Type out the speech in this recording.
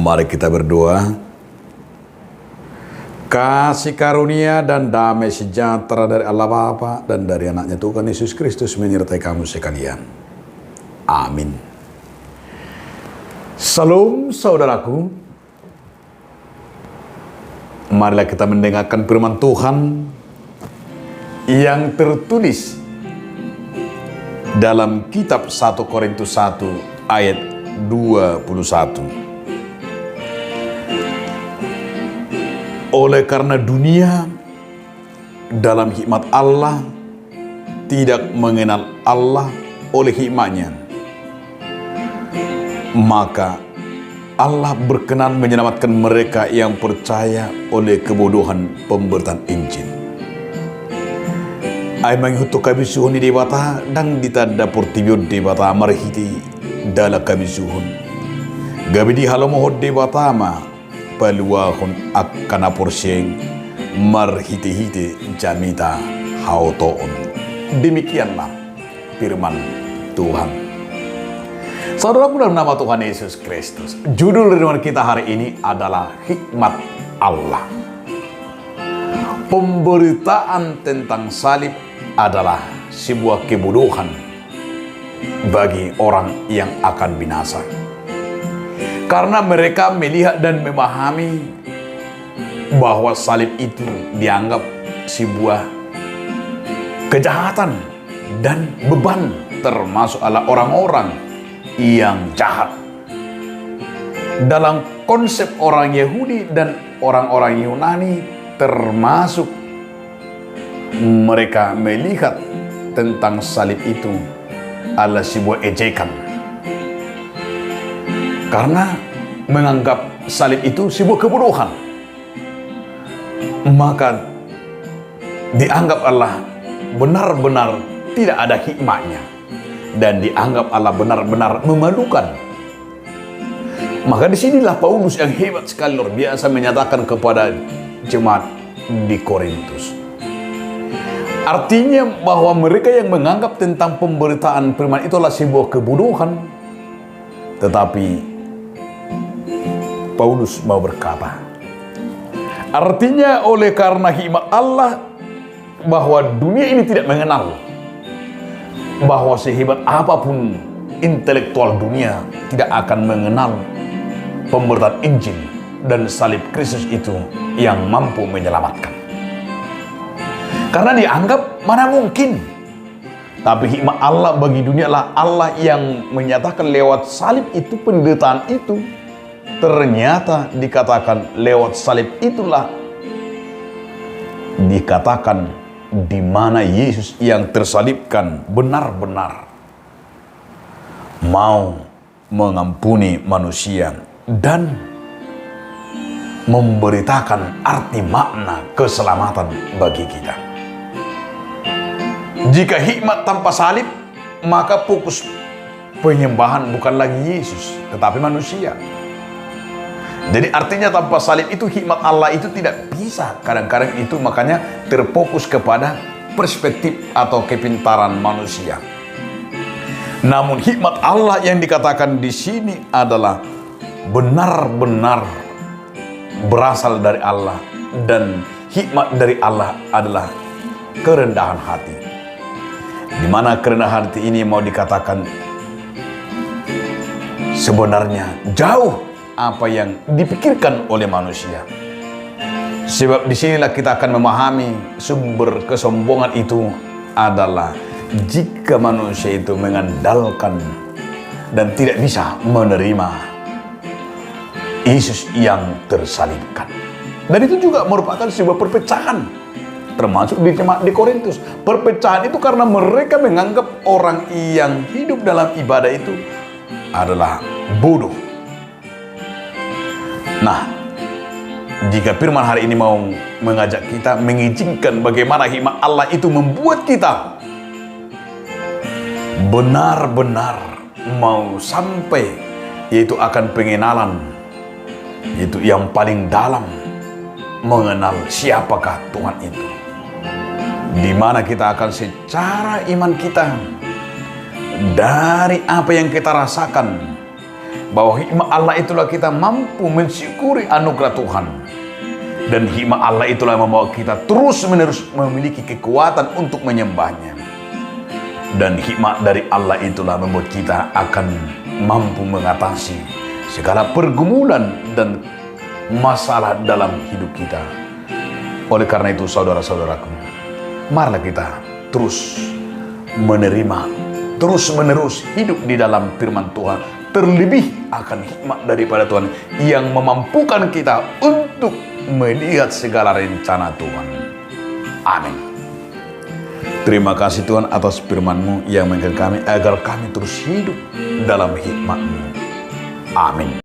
Mari kita berdoa. Kasih karunia dan damai sejahtera dari Allah Bapa dan dari anaknya Tuhan Yesus Kristus menyertai kamu sekalian. Amin. Salam saudaraku. Marilah kita mendengarkan firman Tuhan yang tertulis dalam kitab 1 Korintus 1 ayat 21. Oleh karena dunia dalam hikmat Allah tidak mengenal Allah oleh hikmatnya, maka Allah berkenan menyelamatkan mereka yang percaya oleh kebodohan pemberitaan Injil. Ay manghuto kabisuhun di dewata dang ditada portibyo dewata marhiti dala kabisuhun. Gabi di halamohod dewata ma paluahun akkana porseng marhiti-hiti jamita hautoon. Demikianlah firman Tuhan. Saudaraku dalam nama Tuhan Yesus Kristus, judul renungan kita hari ini adalah hikmat Allah. Pemberitaan tentang salib adalah sebuah kebodohan bagi orang yang akan binasa. Karena mereka melihat dan memahami bahwa salib itu dianggap sebuah kejahatan dan beban, termasuk ala orang-orang yang jahat. Dalam konsep orang Yahudi dan orang-orang Yunani, termasuk mereka melihat tentang salib itu adalah sebuah ejekan. Karena menganggap salib itu sebuah kebodohan, maka dianggap Allah benar-benar tidak ada hikmahnya, dan dianggap Allah benar-benar memalukan. Maka disinilah Paulus yang hebat sekali, luar biasa, menyatakan kepada jemaat di Korintus. Artinya bahwa mereka yang menganggap tentang pemberitaan firman itulah sebuah kebodohan. Tetapi Paulus mau berkata, artinya oleh karena hikmat Allah bahwa dunia ini tidak mengenal, bahwa sehebat apapun intelektual dunia tidak akan mengenal pemberitaan Injil dan salib Kristus itu yang mampu menyelamatkan. Karena dianggap mana mungkin. Tapi hikmat Allah bagi dunia lah Allah yang menyatakan lewat salib itu, penderitaan itu. Ternyata dikatakan lewat salib itulah dikatakan di mana Yesus yang tersalibkan benar-benar mau mengampuni manusia dan memberitakan arti makna keselamatan bagi kita. Jika hikmat tanpa salib, maka fokus penyembahan bukan lagi Yesus, tetapi manusia. Jadi artinya tanpa salib itu hikmat Allah itu tidak bisa. Kadang-kadang itu makanya terfokus kepada perspektif atau kepintaran manusia. Namun hikmat Allah yang dikatakan di sini adalah benar-benar berasal dari Allah, dan hikmat dari Allah adalah kerendahan hati. Di mana kerendahan hati ini mau dikatakan sebenarnya jauh apa yang dipikirkan oleh manusia. Sebab disinilah kita akan memahami sumber kesombongan itu adalah jika manusia itu mengandalkan dan tidak bisa menerima Yesus yang tersalibkan. Dan itu juga merupakan sebuah perpecahan, termasuk di jemaat di Korintus. Perpecahan itu karena mereka menganggap orang yang hidup dalam ibadah itu adalah bodoh. Nah, jika firman hari ini mau mengajak kita mengizinkan bagaimana hikmat Allah itu membuat kita benar-benar mau sampai, yaitu akan pengenalan, yaitu yang paling dalam, mengenal siapakah Tuhan itu. Di mana kita akan secara iman kita, dari apa yang kita rasakan, bahwa hikmat Allah itulah kita mampu mensyukuri anugerah Tuhan. Dan hikmat Allah itulah yang membawa kita terus-menerus memiliki kekuatan untuk menyembahnya. Dan hikmat dari Allah itulah membuat kita akan mampu mengatasi segala pergumulan dan masalah dalam hidup kita. Oleh karena itu, saudara-saudaraku, marilah kita terus menerima, terus-menerus hidup di dalam firman Tuhan, terlebih akan hikmat daripada Tuhan yang memampukan kita untuk melihat segala rencana Tuhan. Amin. Terima kasih Tuhan atas firman-Mu yang mengajar kami agar kami terus hidup dalam hikmat-Mu. Amin.